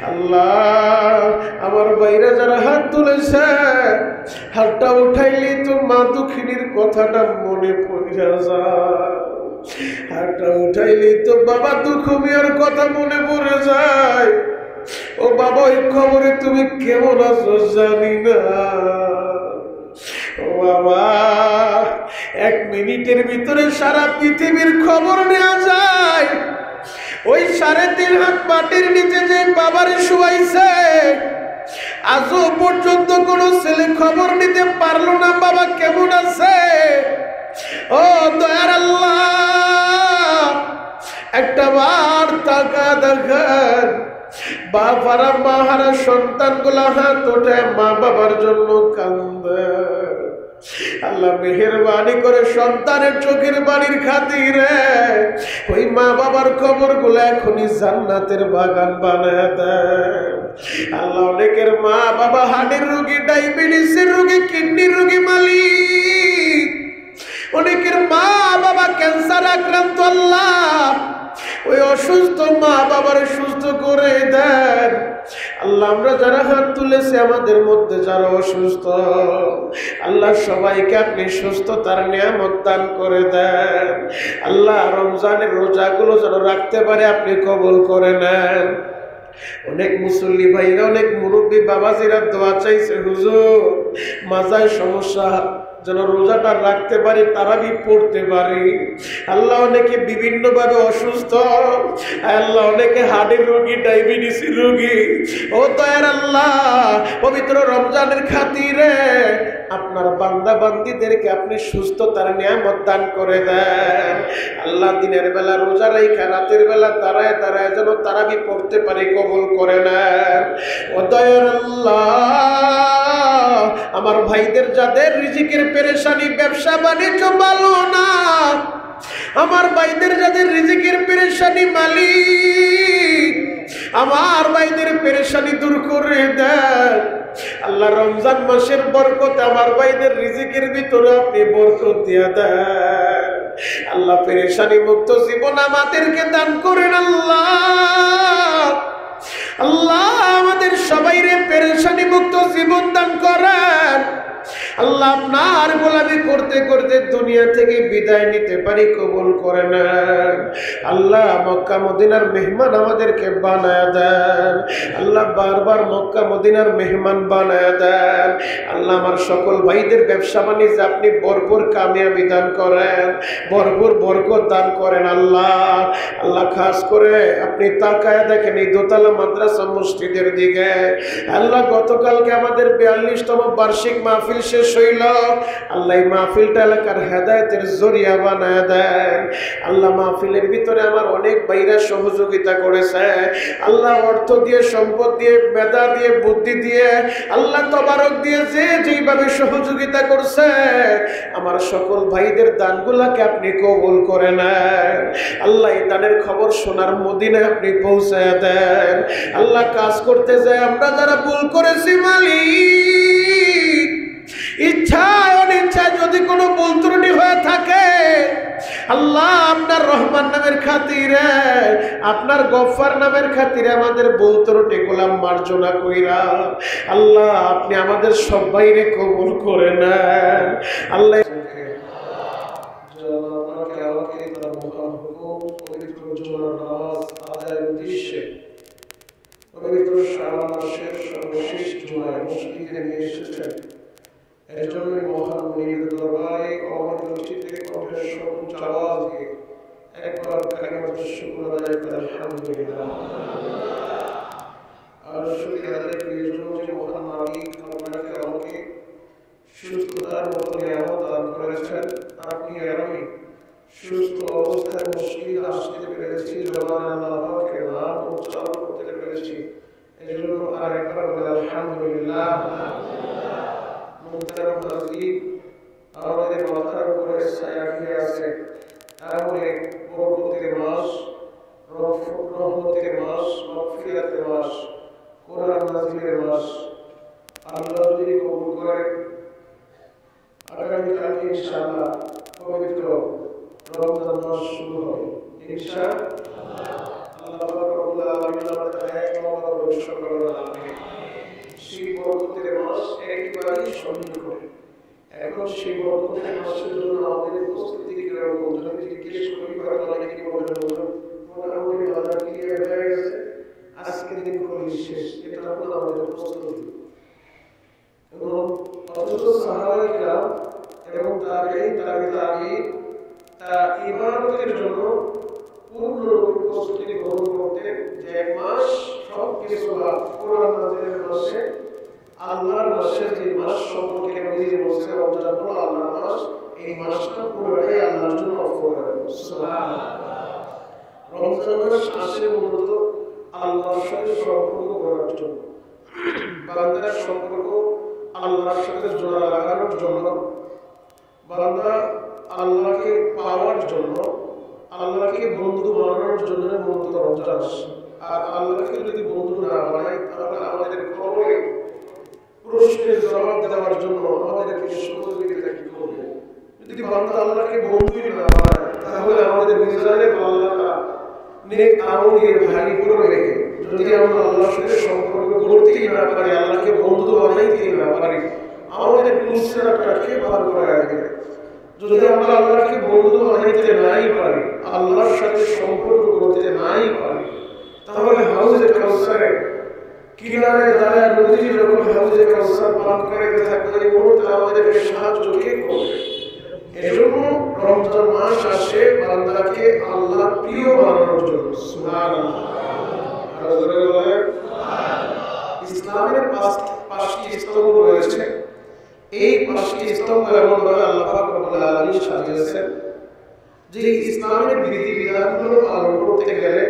আল্লাহ আমার বাইরে যারা হাত তুলেছে, হাতটা উঠাইলি তো মা দুঃখিনীর কথাটা মনে পড়ে যায়, হাতটা উঠাইলি তো বাবা দুঃখ মিয়ার কথা মনে পড়ে যায়। ও বাবা, ওই খবরে তুমি কেমন আছো জানি না। ও বাবা, 1 মিনিটের ভিতরে সারা পৃথিবীর খবর নেওয়া যায়। ওই 3.5 হাত মাটির নিচে যে বাবারে শুয়াইছে, আজও পর্যন্ত কোন ছেলে খবর নিতে পারলো না বাবা কেমন আছে। ও দয়ার আল্লাহ, একটা বার তাকা দেখান, বাবারা মাহারা সন্তান গুলা হাত ওঠে মা বাবার জন্য কান্দে। আল্লাহ মেহেরবানি করে সন্তানের চোখের বাড়ির খাতিরে ওই মা বাবার কবর গুলো এখনই জান্নাতের বাগান বানায় দেয়। আল্লাহ অনেকের মা বাবা হার্টের রোগী, ডায়াবেটিসের রোগী, কিডনির রোগী মালিক, অনেকের মা বাবা ক্যান্সার আক্রান্ত। আল্লাহ ওই অসুস্থ মা বাবার সুস্থ করে দেন। আল্লাহ আমরা যারা হাত তুলেছি, আমাদের মধ্যে যারা অসুস্থ, আল্লাহ সবাইকে আপনি সুস্থতার নিয়ামত দান করে দেন। আল্লাহ রমজানের রোজাগুলো যেন রাখতে পারে আপনি কবুল করে নেন। অনেক মুসল্লি ভাইরা, অনেক মুরব্বী বাবাজিরা দোয়া চাইছে, হুজুর মাজায় সমস্যা যেন রোজাটা রাখতে পারি, তারাবি পড়তে পারি। আল্লাহ অনেকে বিভিন্ন ভাবে অসুস্থ, আল্লাহ অনেকে হার্টের রোগী, ডায়াবেটিসের রোগী। ও দয়ার আল্লাহ, পবিত্র রমজানের খাতিরে আপনার বান্দা বান্দীদেরকে আপনি সুস্থতার নিয়ামত দান করে দেন। আল্লাহ দিনের বেলা রোজা রাইখা রাতের বেলা দাঁড়ায় দাঁড়ায় যেন তারাবি পড়তে পারি, কবুল করে নেন। ও দয়ার আল্লাহ, আমার ভাইদের যাদের রিজিকের পেরেশানি, ব্যবসা বাণিজ্য ভালো না, আমার ভাইদের যাদের রিজিকের পেরেশানি মালিক, আমার ভাইদের পেরেশানি দূর করে দেন। আল্লাহ রমজান মাসের বরকতে আমার ভাইদের রিজিকের ভিতরে আপনি বরকত দিয়ে দেন। আল্লাহ পেরেশানি মুক্ত জীবন আমাদেরকে দান করেন। আল্লাহ আল্লাহ আমাদের সবাইরে পেরেশানি মুক্ত জীবন দান করেন। আল্লাহ আপনার গোলামি করতে করতে দুনিয়া থেকে বিদায় নিতে পারি, কবুল করে নেন। আল্লাহ মক্কা মদিনার মেহমান আমাদেরকে বানায় দেন। আল্লাহ বারবার মক্কা মদিনার মেহমান বানায় দেন। আল্লাহ আমার সকল ভাইদের ব্যবসা বাণিজ্য আপনি ভরপুর কামিয়াবি দান করেন, ভরপুর বরকত দান করেন। আল্লাহ আল্লাহ খাস করে আপনি তাকায় দেখেন এই দোতলা মাদ্রাসা মসজিদের দিকে। আল্লাহ গতকালকে আমাদের 42তম বার্ষিক মাহফিল শেষ হইল। আল্লাহ এই মাহফিলটা এলাকার হেদায়েতের জরিয়া বানায় দেন। আল্লাহ মাহফিলের ভিতরে আমার অনেক ভাইরা সহযোগিতা করেছে। আল্লাহ অর্থ দিয়ে, সম্পদ দিয়ে, মেধা দিয়ে, বুদ্ধি দিয়ে, আল্লাহ তবারক দিয়ে যে যেইভাবে সহযোগিতা করছে, আমার সকল ভাইদের দানগুলাকে আপনি কবুল করে নেন। আল্লাহ এই দানের খবর সোনার মদিনায় আপনি পৌঁছায় দেন। আল্লাহ কাজ করতে যায় আমরা যারা ভুল করেছি মালিক, ইচ্ছায় অনিচ্ছায় যদি কোনো ভুল ত্রুটি হয়ে থাকে, আল্লাহ আপনার রহমান নামের খাতিরে, আপনার গফফার নামের খাতিরে আমাদের ভুল ত্রুটিগুলো মার্জনা কইরা আল্লাহ আপনি আমাদের সবাইরে কবুল করে নেন। আল্লাহ পবিত্র শাবান মাসের সর্বশেষ জুমায় মসজিদে নিয়ে এসেছেন। এর জন্যই মহান মুনির দরবারে অমর চিত্তে কণ্ঠের সর্বোচ্চ আওয়াজ দিয়ে একবার কালিমাতুশ শুকর আদায় করে আলহামদুলিল্লাহ। আর শুকরিয়া আদায় করি যে মহান মালিক আপনাকে আমাকে সুস্থতার মতো নিয়ামত দান করেছেন। আপনি আর আমি সুস্থ অবস্থায় মসজিদ আসতে পেরেছি, জবান আল্লাহ পাকের নাম উচ্চারণ করতে পেরেছি, এজন্য আর একবার বলে আলহামদুলিল্লাহ। মুহতারাম হাজির, আমাদের মাথার উপরে ছায়া খেয়ে আছে এমন এক বরকতের মাস, রহমতের মাস, মাগফিরাতের মাস, কোরআন নাযিলের মাস। আল্লাহ যদি কবুল করেন, আগামীকালকে ইনশাআল্লাহ পবিত্র রমজান মাস শুরু হবে ইনশাআল্লাহ। আল্লাহ রব্বুল আলামিন আমাদের হায়াত লম্বা করুন সকলের আমিন। সেই বরকতের মাস একেবারেই সমৃদ্ধ। এখন সেই বরকতের মাসের জন্য আমাদের প্রস্তুতি কিরকম যদি জিজ্ঞেস করি হয়তো অনেকে বলবেন মোটামুটি বাজার ক্লিয়ার হয়ে গেছে, আজকের দিন খুবই শেষ, এটা হলো আমাদের প্রস্তুতি। এবং অথচ সাহাবায়ে কিরাম এবং তাবেঈন তারা ইবাদতের জন্য পূর্ণরূপে প্রস্তুতি গ্রহণ করতেন যে এক মাস সব কিছু কোরআন নাযিলের মাসে আল্লাহর মাসে যে মাস সম্পর্কে নিজে বলছে রমজান হলো আল্লাহর মাস, এই মাসটা পুরোটাই আল্লাহর জন্য অফ করে দেন। সুবহানাল্লাহ। রমজান মাস আসে মূলত আল্লাহর সাথে সম্পর্ক করার জন্য, বান্দার সম্পর্ক আল্লাহর সাথে জোড়া লাগানোর জন্য, বান্দা আল্লাহকে পাওয়ার জন্য, আল্লাহকে বন্ধু বানানোর জন্য মূলত রমজান আসে। আর আল্লাহকে যদি বন্ধু না বানাই তাহলে আমাদের কবরে প্রশ্নের জবাব দেওয়ার জন্য আমাদেরকে সহযোগিতা কি করবে? যদি বান্দা আল্লাহকে বন্ধুই না বানায় তাহলে আমাদের মিজানে আল্লাহটা নেক আমল দিয়ে ভারী করে রেখে যদি আমরা আল্লাহর সাথে সম্পর্ক গড়তেই না পারি, আল্লাহকে বন্ধু বানাইতেই না পারি, আমাদের কুলসিরাতটাকে পার করে রাখবে। যদি আমরা আল্লাহকে বন্ধু বানাইতে নাই পারি, আল্লাহর সাথে সম্পর্ক করতে নাই পারি, তাহলে হাউজে কাউসারে কিনারে দাঁড়ায় নদী যখন হাউজে কাউসার পান করাইতে থাকবে এই মুহূর্তে আমাদেরকে সাহায্য কে করবে? এজন্য রমজান মাস আসে বান্দাকে আল্লাহ প্রিয় বানানোর জন্য। সুবহানাল্লাহ। আর জোরে বলেন সুবহানাল্লাহ। ইসলামের পাঁচটি স্তম্ভ রয়েছে। এই পাঁচটি স্তম্ভ এমনভাবে আল্লাহ পাক রব্বুল আলামিন সাজিয়েছেন যে ইসলামের বিধিবিধানগুলো পালন করতে গেলে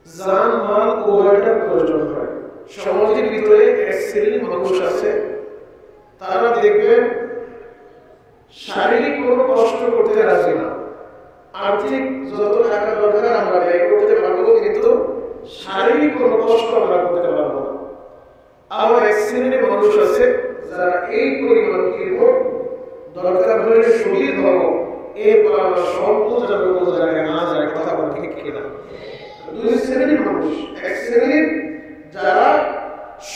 জান মাল উভয়টার প্রয়োজন হয়। সমাজের ভিতরে এক শ্রেণীর মানুষ আছে, তারা দেখবেন শারীরিক কোনো কষ্ট করতে রাজি না, আর্থিক যত টাকা দরকার আমরা ব্যয় করতে পারবো কিন্তু শারীরিক কোনো কষ্ট আমরা করতে পারবো না। আবার এক শ্রেণীর মানুষ আছে যারা এই পরিমাণ কিনবো দরকার হলে শহীদ হব, এরপর আমরা সম্পদ যাবে কোনো জায়গায় না যায়, কথা বলা ঠিক কিনা? দুই শ্রেণীর মানুষ, এক শ্রেণীর যারা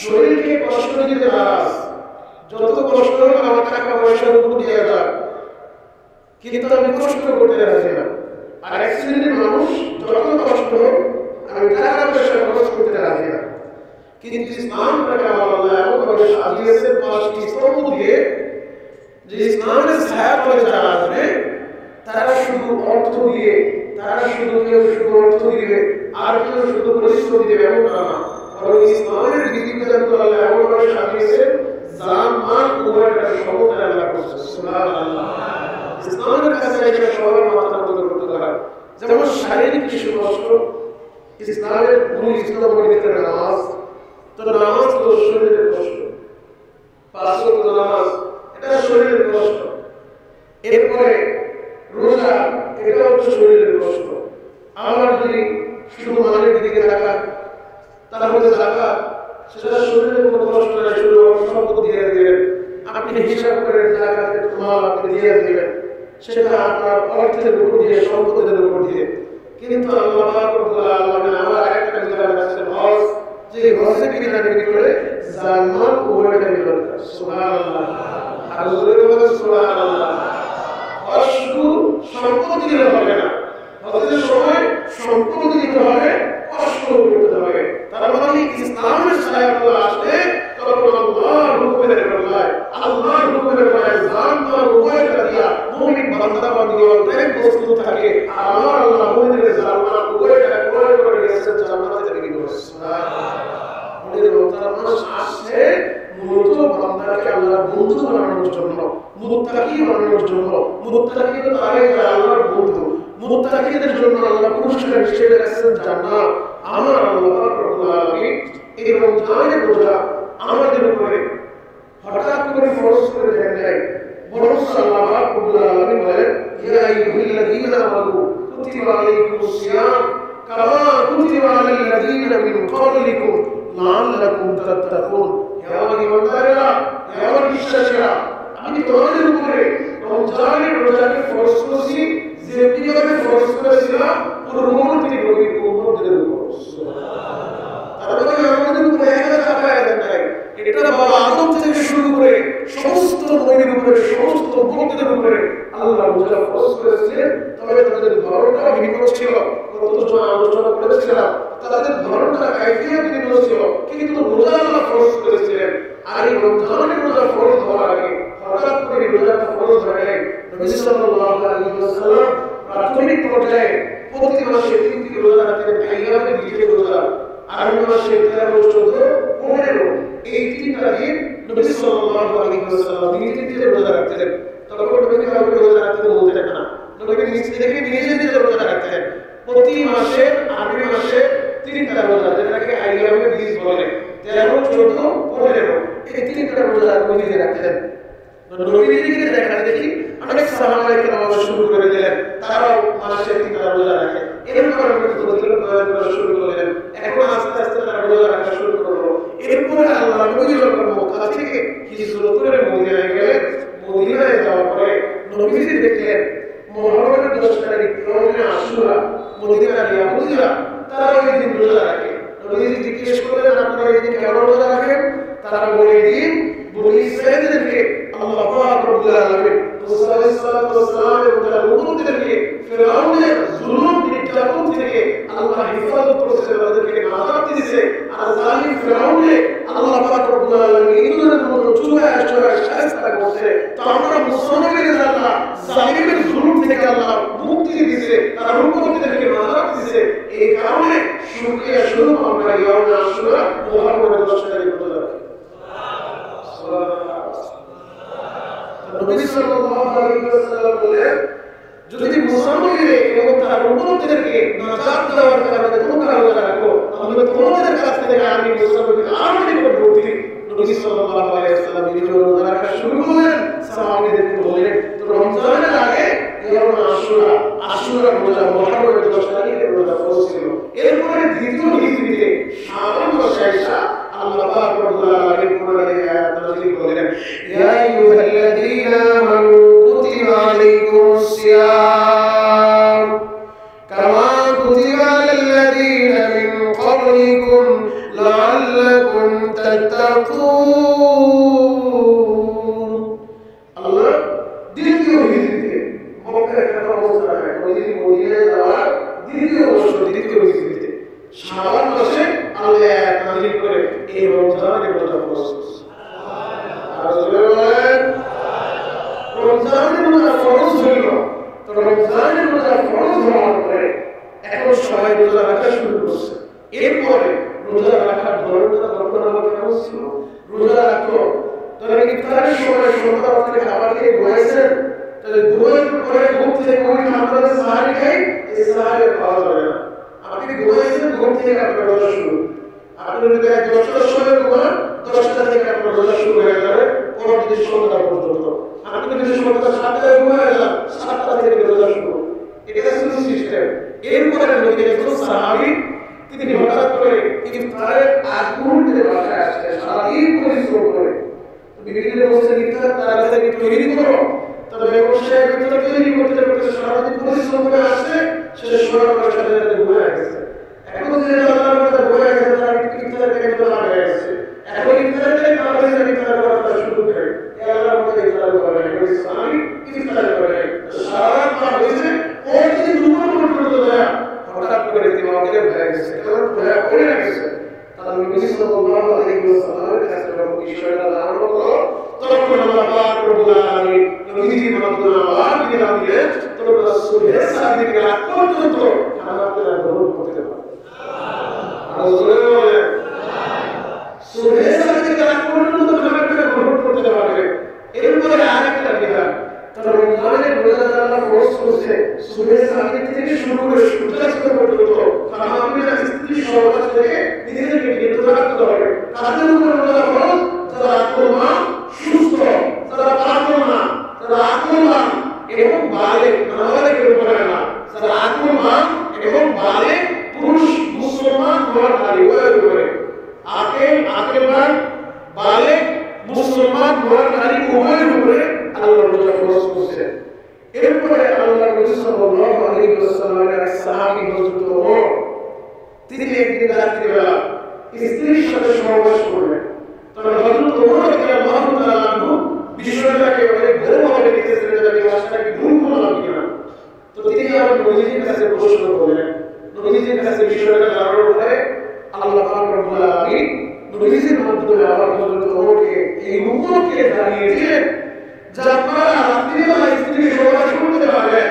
শরীরকে কষ্ট দিতে নারাজ, যত কষ্ট হোক আমার টাকা পয়সার উপর দিয়ে যায় কিন্তু আমি কষ্ট করতে রাজি না। আর এক শ্রেণীর মানুষ যত কষ্ট হোক আমি টাকা পয়সা খরচ করতে রাজি না। কিন্তু ইসলামটাকে আল্লাহ এমনভাবে সাজিয়েছেন পাঁচটি স্তম্ভ দিয়ে যে ইসলামের ছায়াতলে যারা আসবে তারা শুধু অর্থ দিয়ে, কেউ শুধু অর্থ দিবে আর কেউ শুধু পরিশ্রম দিবে এমনটা না, বরং ইসলামের বিধিবিধানগুলো আল্লাহ এমনভাবে সাজিয়েছেন জান মাল উভয়টার সমন্বয় আল্লাহ করছেন। সুবহানাল্লাহ। ইসলামের কাছে এটা সবার মাথা নত করতে হয়। যেমন শারীরিক কিছু কষ্ট, ইসলামের মূল স্তম্ভ ভিতরে নামাজ, তো নামাজ তো শরীরের কষ্ট, 5 ওয়াক্ত নামাজ এটা শরীরের কষ্ট। এরপরে রোজা এটা হচ্ছে শরীরের কষ্ট। আমার যদি শুধু মানের দিকে তাকা তাহলে জাকাত সেটা শরীরের কোনো কষ্ট নাই, শুধু সম্পদ দিয়ে দেবেন, আপনি হিসাব করে জাকাতের মাল আপনি দিয়ে দেবেন, সেটা আপনার অর্থের উপর দিয়ে, সম্পদের উপর দিয়ে। কিন্তু আল্লাহ পাক রব্বুল আলামিন আমার একটা বিধান আছে হজ, যে হজের বিধানের ভিতরে জান মাল উভয়টা দরকার। সুবহানাল্লাহ। আর জোরে বলেন সুবহানাল্লাহ। হজ শুধু সম্পদ দিলে হবে না, হজের সময় সম্পদ দিতে হবে, কষ্ট করতে হবে। তার মানে ইসলামের ছায়াতলে আসলে তখন আল্লাহর হুকুমের বেলায়, আল্লাহর হুকুমের বেলায় জান মাল উভয়টা দিয়া মুমিন বান্দা বান্দীগণ প্রস্তুত থাকে। আর আমার আল্লাহ মুমিনের জান মাল উভয়টা ক্রয় করে দিয়েছেন জান্নাতের বিনিময়ে। সুবহানাল্লাহ। আমাদের রমজান মাস আসছে মূলত বান্দাকে আল্লাহর বন্ধু বানানোর জন্য, মুত্তাকি বানানোর জন্য। মুত্তাকি তো তারাই আল্লাহর বন্ধু। মুত্তাকিদের জন্য আল্লাহ পুরস্কার হিসেবে রাখছেন জান্নাত। আমার আল্লাহ রব্বুল আলামিন এই রমজানের রোজা আমাদের উপরে হঠাৎ করে ফরজ করে দেন নাই, বরং আল্লাহ রব্বুল আলামিন বলেন ইয়া আইয়ুহাল্লাযীনা আমানু কুতিবা আলাইকুমুস সিয়াম কামা কুতিবা আলাল লাযীনা মিন ক্বাবলিকুম লাআল্লাকুম তাত্তাকুন। হে আমার ঈমানদারেরা, হে আমার বিশ্বাসীরা, আমি তোমাদের উপরে রমজানের রোজাকে ফরজ করেছি যেমনি ভাবে ফরজ করেছিলাম পূর্ববর্তী নবীর উম্মতদের উপর। তার মানে আমাদের উপর একটা চাপায় দেন নাই, এটা বাবা আদম থেকে শুরু করে সমস্ত নবীর উপরে, সমস্ত উম্মতদের উপরে আল্লাহ রোজা ফরজ করেছিলেন। তবে তাদের ধরনটা ভিন্ন ছিল, কতজন আলোচনা করেছিলাম, তাদের ধরনটা কাইফিয়ত ভিন্ন ছিল, কিন্তু রোজা আল্লাহ ফরজ করেছিলেন। আর এই রমজানের রোজা ফরজ হওয়ার আগে হঠাৎ করে রোজাটা ফরজ হয়ে যায়। নবী সাল্লাল্লাহু আলাইহি ওয়াসাল্লাম প্রাথমিক পর্যায়ে প্রতি মাসে 3টি রোজা রাখতেন, আইয়ামে বিজে রোজা, আরবি মাসে 13, 14, 15 এই 3টা দিন নবী সাল্লাল্লাহু আলাইহি ওয়াসাল্লাম নিজে রোজা রাখতেন। তখন নবী কাউকে রোজা রাখতে বলতেন না, নবী নিজে থেকে নিজে রোজা রাখতেন। প্রতি মাসে আরবি মাসে 3টা রোজা, যেটাকে আইয়ামে বিজ বলে, 13, 14, 15 এই 3টা রোজা নবী রাখতেন। নবীজিকে দেখা দেখি অনেক সাহাবায়ে কেরাম শুরু করে দিলেন, তারাও মাসে 3টা রোজা রাখে। এরপর ফজিলত বয়ান করা শুরু করলেন, এখন আস্তে আস্তে তারা রোজা রাখা শুরু করলো। এরপরে আল্লাহ নবী যখন মক্কা থেকে হিজরত করে মদিনায় গেলেন, মদিনায় যাওয়ার পরে নবীজি দেখলেন মুহররমের 10 তারিখ রমজান আশুরা মদিনার ইহুদিরা তারা ওই দিন রোজা রাখে। নবীজি জিজ্ঞেস করলেন, আপনারা এই দিন কেন রোজা রাখেন? তারা বলে, দিন বনি ইসরাঈলদেরকে আল্লাহ পাক রব্বুল আলামিন মুসা আলাইহিস সালাতু ওয়াস সালাম এবং তার উম্মতদেরকে ফিরআউনের জুলুম নির্যাতন থেকে আল্লাহ হেফাজত করেছে, তাদেরকে নাজাত দিয়েছে। আর জালিম ফিরআউনকে আল্লাহ পাক রব্বুল আলামিন ইঁদুরের মতো চুবায় শায়েস্তা করছে। তো আমরা মুসলমানদের আল্লাহ জালিমের জুলুম থেকে আল্লাহ মুক্তি দিয়েছে, তার উম্মতদেরকে নাজাত দিয়েছে। এই কারণে শুকরিয়া স্বরূপ আমরা ইয়াউম আশুরা মুহররমের 10 তারিখ রোজা রাখি। নবী সাল্লাল্লাহু আলাইহি ওয়াসাল্লাম বলেন, যদি মুসলমানদের এবং তার উম্মতদেরকে নাজাত দেওয়ার কারণে তোমরা রোজা রাখো, তাহলে তোমাদের কাছ থেকে আমি মুসলমানদের আরো নিকটবর্তী। নবী সাল্লাল্লাহু আলাইহি ওয়াসাল্লাম নিজে রোজা রাখা শুরু করলেন, সাহাবাদেরকে বললেন, তো রমজানের আগে ইয়াউম আশুরা, আশুরা রোজা মুহররমের 10 তারিখের রোজা ফরজ ছিল। এরপরে দ্বিতীয় হিজরিতে শাবান মাসে আইসা আল্লাহ পাক রব্বুল আলামিন কোরআনে আয়াত নাযিল করলেন, ইয়া আইয়ুহাল্লাযীনা আমানু কুতিবা আলাইকুমুস সিয়াম কামা কুতিবা আলাল্লাযীনা মিন ক্বাবলিকুম লাআল্লাকুম তাত্তাকুন। আল্লাহ দ্বিতীয় হিজরিতে মক্কায় একটা অবস্থা হয়, মদিনায় যাওয়ার দ্বিতীয় বছর, দ্বিতীয় হিজরিতে শাবান মাসে আল্লাহ আয়াত নাযিল করে এই রমজানের রোজা ফরজ করেছে। রমজানের রোজা ফরজ হইল, তো রমজানের রোজা ফরজ হওয়ার পরে এখন সবাই রোজা রাখা শুরু করছে। এরপরে রোজা রাখার ধরনটা তখন আমার কেমন ছিল? রোজা রাখতো ধরেন ইফতারের সময় সন্ধ্যা রাত্রে খাবার খেয়ে ঘুমাইছেন, তাহলে ঘুমের পরে ঘুম থেকে ওই আমরা সাহারি খাই, এই সাহারি খাওয়া যাবে না। আপনি ঘুমাইছেন, ঘুম থেকে আপনার রোজা শুরু। আপনি যদি 10টার সময় ঘুমান, 10টা থেকে আপনার রোজা শুরু হয়ে যাবে পরদিন সন্ধ্যা পর্যন্ত। আপনি যদি সন্ধ্যা 7টায় ঘুমায় যান, 7টা থেকে রোজা শুরু। এটা ছিল সিস্টেম। এরপরে নবী একজন সাহাবী, তিনি হঠাৎ করে ইফতারের আগ মুহূর্তে বাসায় আসলেন, সারাদিন পরিশ্রম করে। বিভিন্ন বলছেন, ইফতার তাড়াতাড়ি তৈরি করো। তবে ব্যবসায় ইফতার তৈরি করতে করতে সারাদিন পরিশ্রম করে আসছে, শেষ হওয়ার পরে সাথে সাথে ঘুমায় গেছে। এখন যে আল্লাহর কথা ঘুমায় গেছে, তারা ইফতারের টাইম তো না হয়ে গেছে। এখন ইফতারের টাইম না হয়ে গেছে, ইফতার করাটা শুরু করে আল্লাহর মধ্যে ইফতার করে আমি ইফতার করে সারা রাত পার হয়েছে। প্রতিদিন দুপুর পর্যন্ত দেয়া হঠাৎ করে তিনি অজ্ঞান হয়ে গেছে, কারণ ভয়া পড়ে গেছে। তারা নবী সাল্লাল্লাহু আলাইহি ওয়াসাল্লামের কাছে যখন বিষয়টা জানানো হলো, তখন আল্লাহ পাক রব্বুল আলামিন নবীজির মাধ্যমে আবার বিধান দিলেন, তোমরা সুবহের সাদিকে রাত পর্যন্ত খানা গ্রহণ করতে পারো। সুবহানাল্লাহ। সুবহের সাদিকে রাত পর্যন্ত খানা গ্রহণ করতে পারবে। এরপরে আরেকটা বিধান, তারা রমজানের রোজা যারা ফরজ করছে, সুবহের সাদিক থেকে শুরু করে সূর্যাস্ত পর্যন্ত খানা স্ত্রী সহবাস থেকে নিজেদেরকে বিরত রাখতে হবে। তাদের উপর রোজা ফরজ যারা আকলমান, সুস্থ, যারা পাগলমান, যারা আকলমান এবং বালেগ, নাবালেগের উপরে না, যারা আকলমান এবং বালেগ পুরুষ মুসলমান হওয়ার নারী উভয়ের উপরে, আকলমান, বালেগ, মুসলমান হওয়ার নারী উভয়ের উপরে আল্লাহ রোজা ফরজ করছে। সাথে সমাবেশ করবেন। তবে হযরত ওমর রাদিয়াল্লাহু তাআলা আনহু বিষয়টাকে অনেক গভীরভাবে দেখতেছিলেন যে এই ভাষাটা কি ভুল বললাম কিনা। তো তিনি আমার নবীজির কাছে প্রশ্ন করলেন। নবীজির কাছে বিষয়টা জানার পরে আল্লাহ পাক রব্বুল আলামিন নবীজির মাধ্যমে আবার হযরত ওমরকে এই উম্মতকে জানিয়ে দিলেন যে আপনারা রাত্রিবেলা স্ত্রীর সহবাস করতে পারবেন,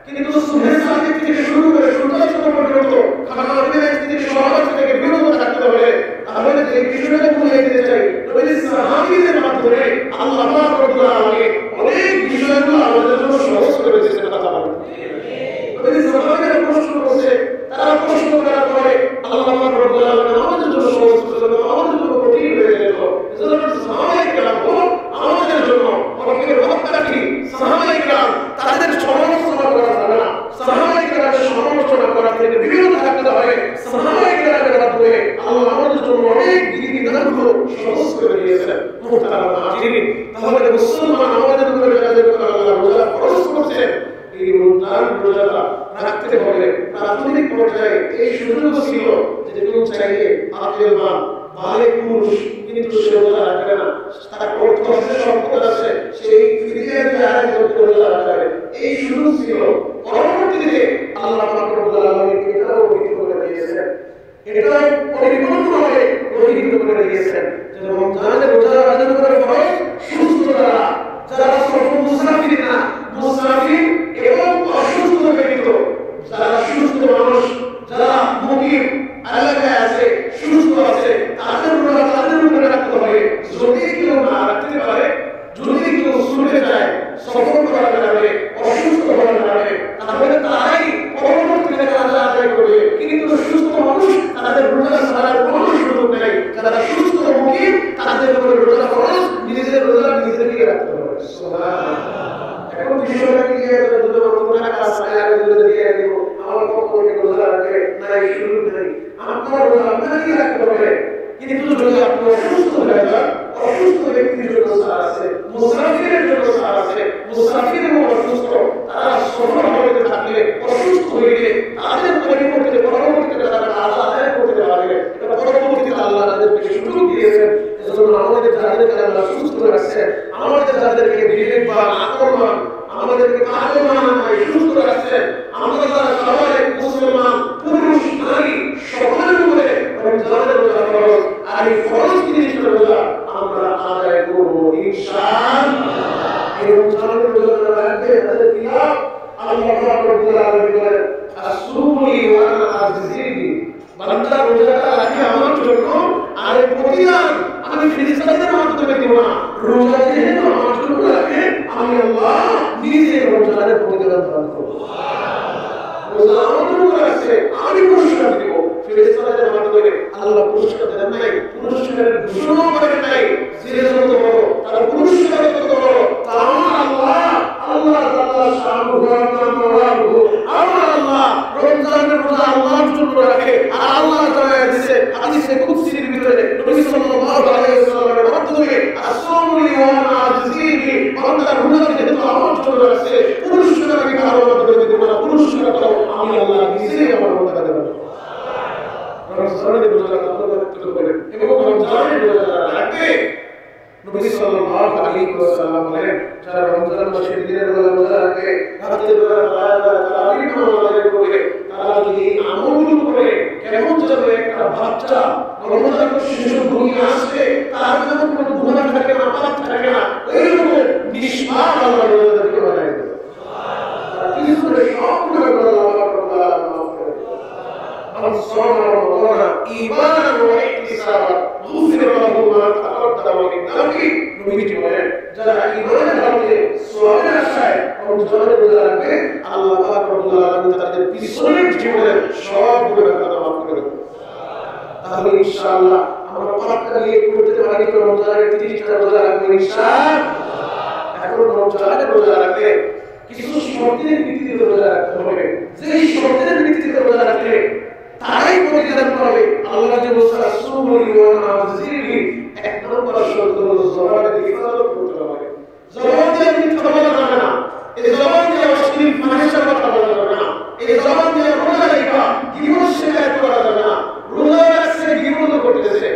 কিন্তু সুবহের সাদিক থেকে শুরু করে সূর্যাস্ত পর্যন্ত খানাপিনা স্ত্রীর সহবাস থেকে বিরত থাকতে হবে। তাহলে যে বিষয়টা বুঝিয়ে দিতে চাই, নবীর সাহাবীদের মাধ্যমে আল্লাহ পাক রব্বুল আলামিন অনেক বিষয়গুলো আমাদের জন্য সহজ করে দিয়েছেন। কথা বলেন নবীর সাহাবীরা প্রশ্ন করছে, তারা প্রশ্ন করার পরে আল্লাহ পাক রব্বুল আলামিন আমাদের জন্য সহজ করে দিলেন, আমাদের জন্য কঠিন হয়ে গেল। এজন্য সাহাবায়ে কেরাম আমাদের জন্য হকের রক্ষাকারী সাহাবায়ে কেরাম, তাদের সমালোচনা করা যাবে না, সাহাবায়ে কেরামের সমালোচনা করা থেকে বিরত থাকতে হবে। সাহাবায়ে কেরামের মাধ্যমে আল্লাহ আমাদের জন্য অনেক বিধিবিধানগুলো সহজ করে দিয়েছেন। মুহতারাম হাজিরিন, তাহলে মুসলমান আমাদের উপরে যাদের উপর আল্লাহ রোজা ফরজ করেছেন, এই রোজাটা রাখতে হবে। প্রাথমিক পর্যায়ে এই সুযোগ ছিল যে কেউ চাইলে আকিলমান বালেগ পুরুষ কিন্তু সে রোজা রাখবে না, তার অর্থ আছে সম্পদ আছে, সেই ফিরিয়ে দিয়ে আরেকজন রোজা রাখবে, এই সুযোগ ছিল। পরবর্তীতে আল্লাহ পাক রব্বুল আলামিন এটাও বিহিত করে দিয়েছেন, এটাও পরিপূর্ণভাবে বিহিত করে দিয়েছেন যে রমজানের রোজা রাখার উপরে ফরজ সুস্থ যারা সফর মুসাফির না, মুসাফির এবং অসুস্থ ব্যক্তি, যারা সুস্থ মানুষ, যারা মুকিম এলাকায় আছে, সুস্থ আছে, তাদের উপরে রাখতে হবে। যদি কেউ না রাখতে পারে, যদি কেউ ছুটে যায়, সফর করা যাবে, অসুস্থ হওয়া যাবে, তাহলে তারাই পরবর্তীতে কাজে আদায় করবে। কিন্তু সুস্থ মানুষ তাদের রোজা ছাড়ার কোনো সুযোগ নেই। যারা সুস্থ মুকিম তাদের উপরে রোজা ফরজ, নিজেদের রোজা নিজেদেরই রাখতে হবে। এখন বিষয়টা কি টাকা সায়ার দিয়ে দিব, আমার পক্ষ থেকে রোজা রাখবে নাই, সুযোগ নেই, আপনার রোজা আপনাকেই রাখতে হবে। কিন্তু যদি আপনি অসুস্থ হয়ে যান, অসুস্থ ব্যক্তির জন্য ছাড় আছে, মুসাফিরের জন্য ছাড় আছে। মুসাফির এবং অসুস্থ তারা সফর হতে থাকলে, অসুস্থ হইলে তাদের পরবর্তীতে তারা কাজ আদায় করতে পারবে। এটা পরবর্তীতে আল্লাহ তাদেরকে সুযোগ দিয়েছেন। এজন্য আমাদের যাদেরকে আল্লাহ সুস্থ রাখছেন, আমাদের যাদেরকে বিবেক বা আকর্ষণ, আমাদেরকে কাজমান নাই সুস্থ রাখছেন, আমরা যারা সবাই মুসলমান পুরুষ নারী সকলের উপরে রমজানের রোজা ফরজ, আর এই ফরজ জিনিসটা রোজা আমরা আদায় করব ইনশাআল্লাহ। এই রমজানের রোজা রাখতে তাদের কিয়াম আল্লাহ পাক রব্বুল আলামিন বলেন আসুমুলি ওয়া আনা আজিজি, বান্দা রোজাটা রাখে আমার জন্য, আর এই প্রতিদান আমি ফেরেশতাদের মাধ্যমে দেব না। রোজা যেহেতু আমার জন্য রাখে, আমি আল্লাহ নিজে রমজানের প্রতিদান দান করব। রোজা আমার জন্য রাখছে, আমি পুরস্কার দেব। ফেরেশতাদের মাধ্যমে আল্লাহ পুরস্কার দেন নাই, পুরস্কারের ঘোষণা করেন নাই। যে যত বড় তার পুরস্কার তত বড়। তা আমার আল্লাহ তাআলা শানুহু ওয়া তাআলাহু, আমার আল্লাহ রমজানের রোজা আল্লাহর জন্য রাখে। আর আল্লাহ জানায় দিয়েছে হাদিসে কুদসির ভিতরে নবী সাল্লাল্লাহু আলাইহি ওয়াসাল্লামের মাধ্যমে আসসালামু ওয়া আজিজি, বান্দা রোজা যেহেতু আমার জন্য রাখছে, পুরস্কার আমি কারো মাধ্যমে দেব না, পুরস্কার দাও আমি আল্লাহ নিজে আমার বান্দাকে দেব। রমজানের রোজা করতে হবে এবং রমজানের রোজা রাখতে নবী সাল্লাল্লাহু আলাইহি ওয়াসাল্লাম বলেন, যারা রমজান মাসের দিনের বেলা রোজা রাখে, রাতের বেলা তারাবি নামাজ পড়ে, তারা যদি আমলগুলো করে কেমন যেন একটা বাচ্চা নবজাতক শিশু ঘুমিয়ে আসবে, তার যেমন কোনো গুনাহ থাকে না, পাপ থাকে না, ওইরকম নিষ্পাপ আল্লাহ রোজাদারকে বানায় দেবে। কিছু করে সব গুনাহ আল্লাহ রাব্বুল আলামিন মাফ করে দেবে। মান সামা রমাদানা ঈমানান ওয়া ইহতিসাবান গুফিরা লাহু মা তাকাদ্দামা মিন যামবি। নবীজি বলেন, যারা ঈমানের আলোকে সওয়াবের আশায় রমজানের রোজা রাখবে, আল্লাহ পাক রব্বুল আলামিন তাদের পিছনের জীবনের সব গুনাহ মাফ করে দেবেন। তাহলে ইনশাআল্লাহ আমরা পাক্কা নিয়ে করতে পারি তো রমজানের 30টা রোজা রাখবো ইনশাআল্লাহ। এখন রমজানের রোজা রাখতে কিছু শর্তের ভিত্তিতে রোজা রাখতে হবে। যেই শর্তের ভিত্তিতে রোজা রাখলে তারাই প্রতিদান পাবে। আল্লাহ যে বলছে আসুমুলি ওয়া আনা আজিজি, এক নম্বর শর্ত হলো জবানের হেফাজত করতে হবে। জবান দিয়ে মিথ্যা বলা যাবে না, এই জবান দিয়ে অশ্লীল ফাহিশা কথা বলা যাবে না, এই জবান দিয়ে রোজা রেখা গীবত শিকায়ত করা যাবে না। রোজা রাখছে গীবত করতেছে,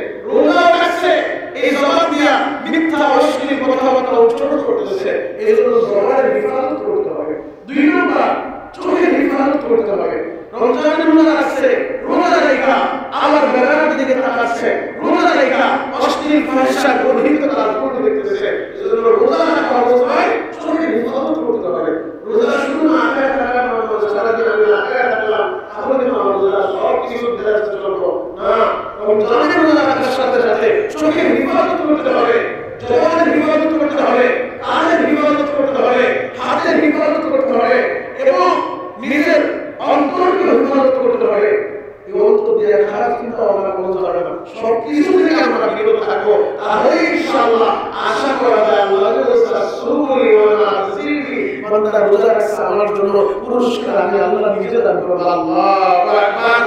রাখছে, রোজা রেখা অশ্লীল ফাহিশা গর্হিত কাজগুলো দেখতেছে। এজন্য রোজা রাখা অবস্থায় চোখের হিফাজত করতে হবে। রোজা শুধু না খেয়ে থাকা নয়, সারাদিন আমি না খেয়ে থাকলাম তাহলে আমার রোজা সব কিছু বেরাতে চলবো না। রমজানের রোজা রাখার সাথে সাথে চোখের হিফাজত করতে হবে, জবানের হিফাজত করতে হবে, কানের হিফাজত করতে হবে, হাতের হিফাজত করতে হবে এবং নিজের অন্তরকে হিফাজত করতে হবে। এই অন্তর দিয়ে খারাপ চিন্তা ভাবনা করতে হবে না। সব কিছু থেকে আমরা বিরত থাকবো, তাহলে ইনশাআল্লাহ আশা করা যায় আল্লাহর রাসূল ওয়া নাযিরি বান্দা রোজা রাখছে আমার জন্য পুরস্কার আমি আল্লাহ নিজে দান করব। আল্লাহু আকবার।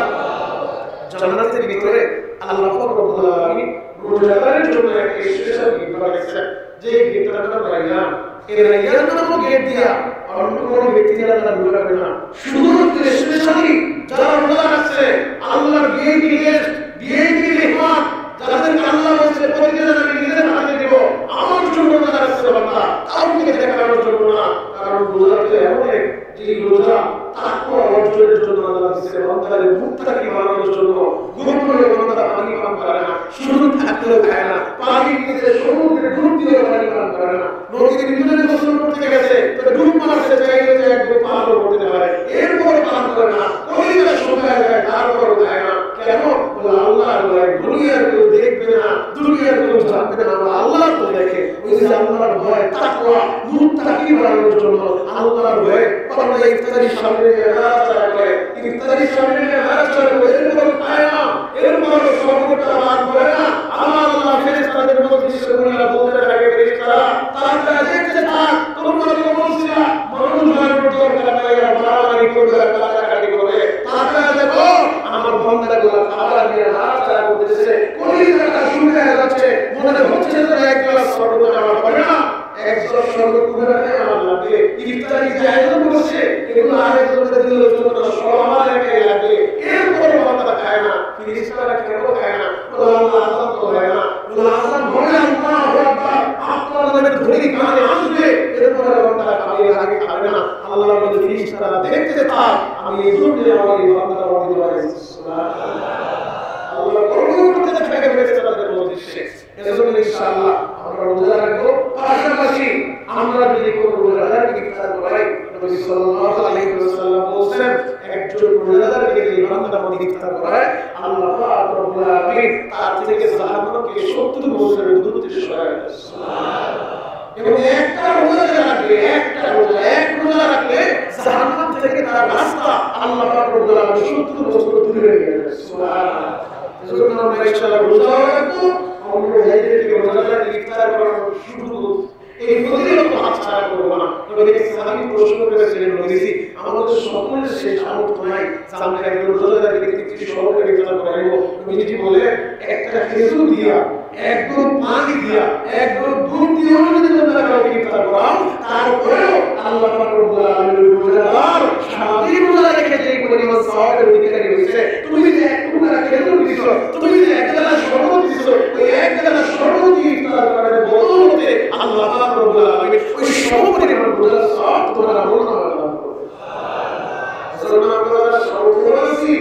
জান্নাতের ভিতরে আল্লাহ পাক রব্বুল আলামিন রোজাদারের জন্য একটা স্পেশাল গেট বানাইছেন, যে গেটটার নাম রায়্যান। এই রায়্যান নামক গেট দিয়া অন্য কোনো ব্যক্তি যারা ঢুকাবে না, শুধুমাত্র স্পেশালি যারা রোজা রাখছে আল্লাহর ভিআইপি গেস্ট, ভিআইপি মেহমান, যাদেরকে আল্লাহ বলছে প্রতিদিন আমি নিজের হাতে দেব, আমার জন্য রোজা রাখছে বান্দা, কাউকে দেখানোর জন্য না। কারণ রোজা তো এমন এক যে রোজা তাকওয়া অর্জনের জন্য আল্লাহ দিয়েছে, বান্দার মুত্তাকি বানানোর জন্য। ঘুম করে বান্দা পানি পান করে না, শুধু থাকলেও খায় না, পানি নিতে সমুদ্রে ডুব দিয়েও পানি পান করে না। নদীর ভিতরে গোসল করতে গেছে তো ডুব মারতে চাইলে যে এক ডুব পানও করতে পারে, এরপর পান করে না, কলিজা শুকায় যায় তারপরও খায় না। কেন? বলে আল্লাহর ভয়, দুনিয়ার কেউ দেখবে না, দুনিয়ার কেউ জানবে না, আমরা আল্লাহর তো দেখে। ওই যে আল্লাহর ভয়, তাকওয়া মুত্তাকি বানানোর জন্য আল্লাহর ভয় বান্দা ইফতারির সামনে নাড়াচাড়া করে, ইফতারির সামনে নাড়াচাড়া করে, এরপর খায় না, এরপর সর্বটা মান করে না। আমার আল্লাহ ফেরেশতাদের মজলিসে বলতে থাকে, ফেরেশতারা তারা দেখতে থাক, তোমরা তো বলছিলা মানুষ মারার দরকার নাই, আর মারামারি করবে, কাটাকাটি করবে, তারা দেখো আমার বান্দাগুলো খাবার নিয়ে নাড়াচাড়া করতেছে, কলিজাটা শুকিয়ে যাচ্ছে, মনে হচ্ছে যে এক গ্লাস শরবত আমার হবে না, এক গ্লাস শরবত করে রাখে আমার লাগবে। ইফতারি যে আয়োজন করছে এগুলো আরেকজনকে দিলে চলবে না, সব আমার একাই লাগবে। এরপর বান্দা খায় না, ফেরেশতারা কেন খায় না? বলে আল্লাহ আযান তো হয় না, বলে আযান হয় না, আল্লাহু আকবার, আপনার নামে ধ্বনি কানে আসবে, এরপর বান্দা খাবে, আগে খাবে না। আল্লাহ বলে ফেরেশতারা দেখতে থাক, আমি এজন্য আমার এই বান্দার ওয়াদি বানাইছি। সুবহানাল্লাহ। আল্লাহ গর্ব করতে থাকে ফেরেশতাদের মধ্যে। এজন্য ইনশাআল্লাহ আমরা রোজা রাখবো, পাশাপাশি আমরা যদি কোনো রোজাদারকে ইফতার করাই, নবী সাল্লাল্লাহু আলাইহি ওয়াসাল্লাম বলেছেন একজন রোজাদারকে যদি বান্দা মধ্যে ইফতার করায় আল্লাহ পাক রব্বুল আলামিন তার থেকে জাহান্নামকে 70 বছরের দূরত্বে সরায় দেন। সুবহানাল্লাহ। এবং একটা রোজা রাখলে, এক রোজা রাখলে জাহান্নাম থেকে তার রাস্তা আল্লাহ পাক রব্বুল আলামিন 70 বছর দূরে নিয়ে যান। সুবহানাল্লাহ। এজন্য আমরা ইনশাআল্লাহ রোজা রাখবো, আমরা যাদেরকে রোজাদারকে ইফতার করার সুযোগ এই ফজিলত হাতছাড়া করবো না। নবী সাহাবী প্রশ্ন করেছিলেন, নবীজি আমাদের সকলের সেই সামর্থ্য নাই যে আমরা একজন রোজাদারকে তৃপ্তি সহকারে ইফতার করাবো। নবীজি বলে একটা খেজুর দিয়া, একদম পানি দিয়া, একদম দুধ দিয়েও যদি তোমরা কাউকে ইফতার করাও, তারপরেও আল্লাহ পাক রব্বুল আলামিন রোজাদার সারাটি রোজা রেখে যে পরিমাণ সওয়াবের অধিকারী হয়েছে, তুমি যে এক টুকরা খেজুর দিছো, তুমি যে এক গ্লাস শরবত দিছো, ওই এক গ্লাস শরবত দিয়ে ইফতার করার বদৌলতে আল্লাহ পাক রব্বুল আলামিন ওই সমপরিমাণ রোজার সওয়াব তোমার আমলনামায় দান করবে। সুবহানাল্লাহ। আমরা সামর্থ্য আছি,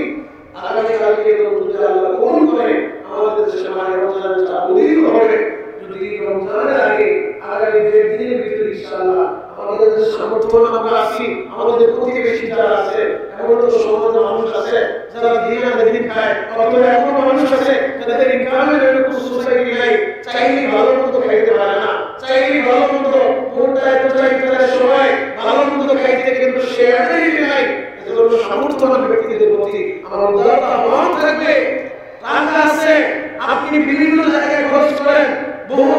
আগামী কালকে যদি আল্লাহ কবুল করে আমাদের দেশে মাহে রমজানটা উদীর্ঘ হবে। যদি রমজানের আগে আগামী 1 দিনের ভিতরে ইনশাআল্লাহ আমাদের দেশে সামর্থ্য আমরা আছি, আমাদের প্রতিবেশী যারা আছে, এমন তো সমাজের মানুষ আছে যারা দিন আনে দিন খায়, অথবা এমন মানুষ আছে যাদের ইনকামের এরকম সোসাইটি নাই, চাইলে ভালো মন্দ খাইতে পারে না, চাইলে ভালো মন্দ কোনটা এত চাইতে সময় ভালো মন্দ খাইতে কিন্তু সে এনার্জি নাই। এজন্য সামর্থ্যবান ব্যক্তিদের প্রতি আমার উদারতা আহ্বান থাকবে, টাকা আছে আপনি বিভিন্ন জায়গায় খরচ করেন, বহু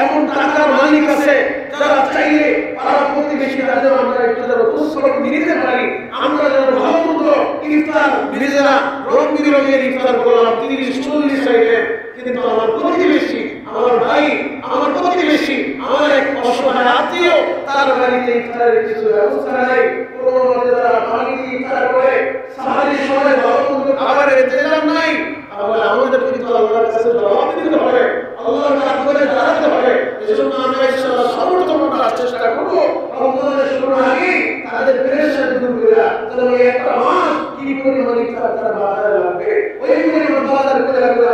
এমন টাকার মালিক আছে যারা চাইলে পাড়া প্রতিবেশী তাদের আমরা একটু যারা খোঁজখবর নিতে পারি, আমরা যেন ভালো মন্দ ইফতার নিজেরা রং বিরঙের ইফতার করলাম 30-40 আইটেম, কিন্তু আমার প্রতিবেশী, আমার ভাই, আমার প্রতিবেশী, আমার এক অসহায় আত্মীয়, তার বাড়িতে ইফতারের কিছু ব্যবস্থা নাই, কোনো যারা পানি ইফতার করে সাহায্যের সময় ভালো মন্দ খাবারের ইন্তজাম নাই, তাহলে আমাদের কিন্তু আল্লাহর কাছে জবাব দিতে হবে, আল্লাহর কাছে দাঁড়াতে হবে। এজন্য আমরা ইনশাআল্লাহ সামর্থ্যমতো চেষ্টা করব রমজানের শুরুর আগে তাদের পেরেশানি দূর করে যেন একটা মাস কি পরিমাণ ইফতার তার বাজারে লাগবে, ওই পরিমাণ বাজার করে আমরা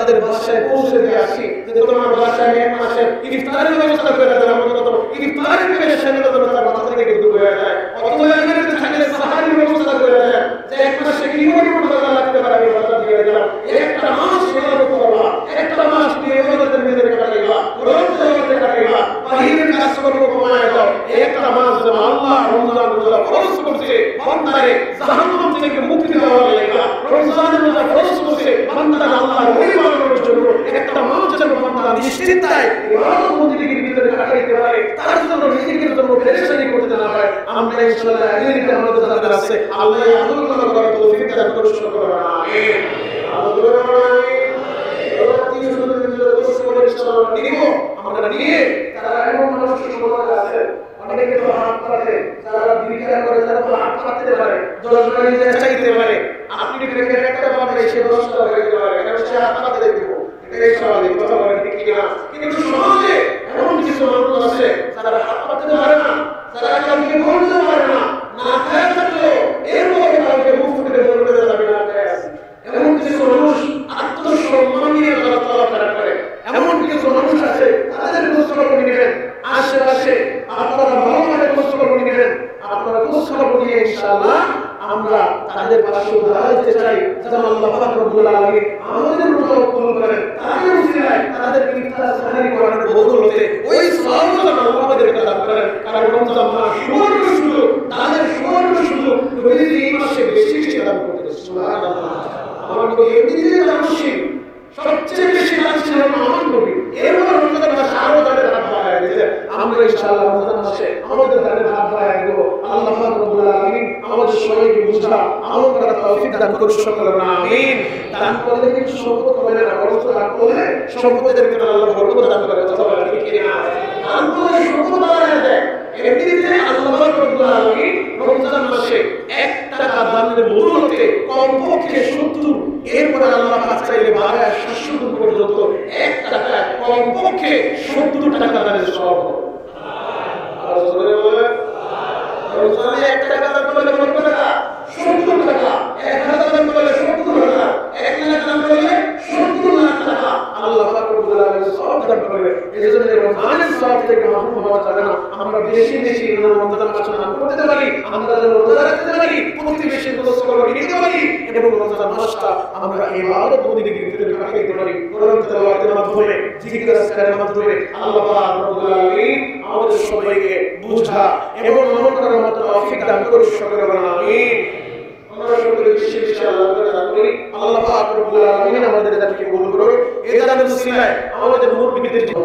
তাদের বাসায় পৌঁছে দিয়ে আসি যে তোমার বাসায় এক মাসের ইফতারের ব্যবস্থা করে দেন, অন্তত ইফতারের পেরেশানিটা যেন তার মাথা থেকে দূর হয়ে যায়। অথবা এখানে থাকলে সাহারির ব্যবস্থা করে দেন যে এক মাসে কি পরিমাণ টাকা লাগতে পারে আমি বাজার দিয়ে দিলাম, একটা মাস ইবাদত করবা, একটা মাস দিয়ে ইবাদতের ভিতরে কাটাইবা, রমজানের কাটাইবা, বাহিরের কাজকর্ম কমায় দাও, একটা মাস যেন আল্লাহ রমজান রোজা ফরজ করছে বান্দারে জাহান্নাম থেকে মুক্তি দেওয়ার লাগা, রমজানের রোজা ফরজ করছে বান্দারে আল্লাহর ওলি বানানোর জন্য, একটা মাস যেন বান্দা নিশ্চিন্তায় ইবাদত বন্দেগীর ভিতরে কাটাইতে পারে, তার জন্য রিজিকের জন্য পেরেশানি করতে না পারে। আমরা ইনশাআল্লাহ আজকে আমাদের জানার আছে আল্লাহ আল্লাহ করার তৌফিক দান করুন, সকলে আমিন। আমরা নিয়ে তারা এমন মানুষের সমাজ আছে, অনেকে তো হাত পাতে, যারা বিক্রিয়া করে তারা তো হাত পাততে পারে, 10 টাকা নিয়ে চাইতে পারে, আপনি প্রেমের একটা পাবে সে 10 টাকা দিতে পারে, কারণ সে হাত পাতে দেব, এটাই স্বাভাবিক কথা বলেন ঠিক কিনা? কিন্তু সমাজে এমন কিছু মানুষ আছে যারা হাত পাততে পারে না, যারা কাউকে বলতে পারে না, না খায় থাকলেও এরপরে কাউকে মুখ ফুটে বলতে যাবে না খায় আছে। এমন কিছু মানুষ আত্মসম্মান নিয়ে তারা চলাফেরা করে, এমন কিছু মানুষ আছে তাদের খোঁজখবর নেবেন, আশেপাশে আপনারা ভালোভাবে খোঁজখবর নেবেন, আপনারা খোঁজখবর নিয়ে ইনশাআল্লাহ আমরা তাদের পাশে দাঁড়াতে চাই, যেন আল্লাহ পাক রব্বুল আলামিন আমাদের রোজা কবুল করেন, তাদের উসিলায় তাদের ইফতার সাহারি করার বদৌলতে ওই সওয়াবটা আল্লাহ আমাদেরকে দান করেন। কারণ রমজান মাস সুবর্ণ সুযোগ, তাদের সুবর্ণ সুযোগ যদি এই মাসে বেশি বেশি দান করতে, সুবহানাল্লাহ। আমার নবী এমনিতেই দানশীল, সবচেয়ে বেশি দানশীল আমার নবী, এরপর রমজান মাসে আরো দানের হাত বাড়ায় দিয়েছে। আমরা ইনশাআল্লাহ রমজান মাসে আমাদের দানের হাত বাড়ায় দেব। আল্লাহ পাক রব্বুল আলামিন আমাদের সবাইকে বুঝা আমল করার তৌফিক দান করুন, সকলে আমিন। দান করলে কিন্তু সম্পদ কমে না, বরং দান করলে সম্পদের ভিতরে আল্লাহ বরকত দান করে, কথা বলেন ঠিক কিনা? দান করলে সম্পদ বাড়ায় দেয়। এমনিতে আল্লাহ পাক রব্বুল আলামিন রমজান মাসে 1 টাকা দানের বদৌলতে কমপক্ষে 70, এরপরে আল্লাহ পাক চাইলে বাড়ায় 700 পর্যন্ত 1 টাকা কমপক্ষে 70 টাকা দানের সওয়াব হবে। আর জোরে বলেন রমজানে 1 টাকা দান করলে কত টাকা? 70 টাকা। 1000 দান করলে 70 টাকা, 1 লাখ দান করলে 70 লাখ টাকা আল্লাহ পাক রব্বুল আলামিন সওয়াব দান করবে। এজন্য রমজানের সওয়াব থেকে মাহরুম হওয়া যাবে না। আমরা বেশি বেশি রমজান মাসে দান করতে পারি, আমরা যেন রোজা রাখতে পারি, প্রতিবেশী খোঁজখবর নিতে পারি, এবং রমজান মাসটা আমরা ইবাদত বন্দেগীর ভিতরে কাটাইতে পারি। কোরআন তেলাওয়াতের মাধ্যমে, জিকির আজকারের মাধ্যমে আল্লাহ পাক রব্বুল আলামিন আমাদের সবাইকে বুঝা এবং আমল করার মতো তৌফিক দান করুন, সকলে আমিন। আমরা সকলে বেশি বেশি আল্লাহকে দান করি, আল্লাহ পাক রব্বুল আলামিন আমাদের দানকে কবুল করুন। এই দানের উসিলায় আমাদের মুরব্বিদের জীবন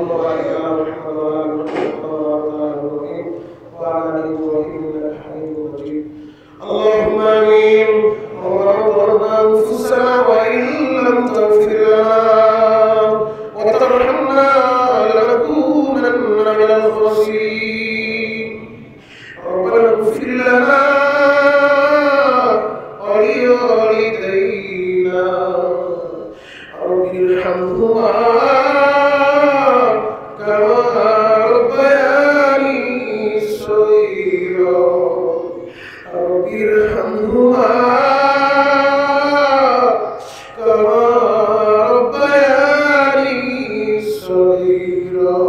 اللهم آمين. ربنا ظلمنا أنفسنا وإن لم تغفر لنا وترحمنا لنكونن من الخاسرين. ربنا اغفر لنا ولوالدينا رب ارحمهما كما ربياني صغيرا رب ارحمهما كما ربياني صغيرا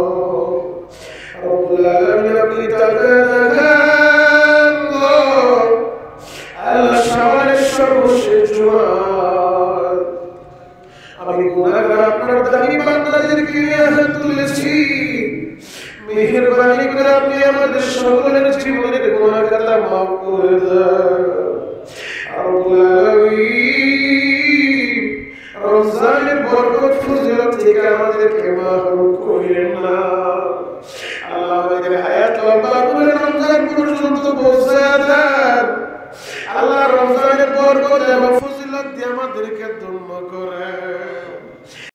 رب العالمين আপনি তাকে দেখেন গো আল্লাহ শাওয়ালের সর্বশেষ জুমা আমি গুনাহগার আপনার দামি বান্দাদেরকে হাত তুলেছি, মেহেরবানি করে আপনি আমাদের সকলের জীবনের গুনাহ খাতা মাফ করে দেন। রব্বুল আলামিন রমজানের বরকত ফজিলত থেকে আমাদেরকে মাহরুম করিলেন না। আল্লাহ আমাদের হায়াত লম্বা করে রমজান পর্যন্ত পৌঁছায় দেন। আল্লাহ রমজানের বরকত এবং ফজিলত দিয়ে আমাদেরকে ধন্য করেন।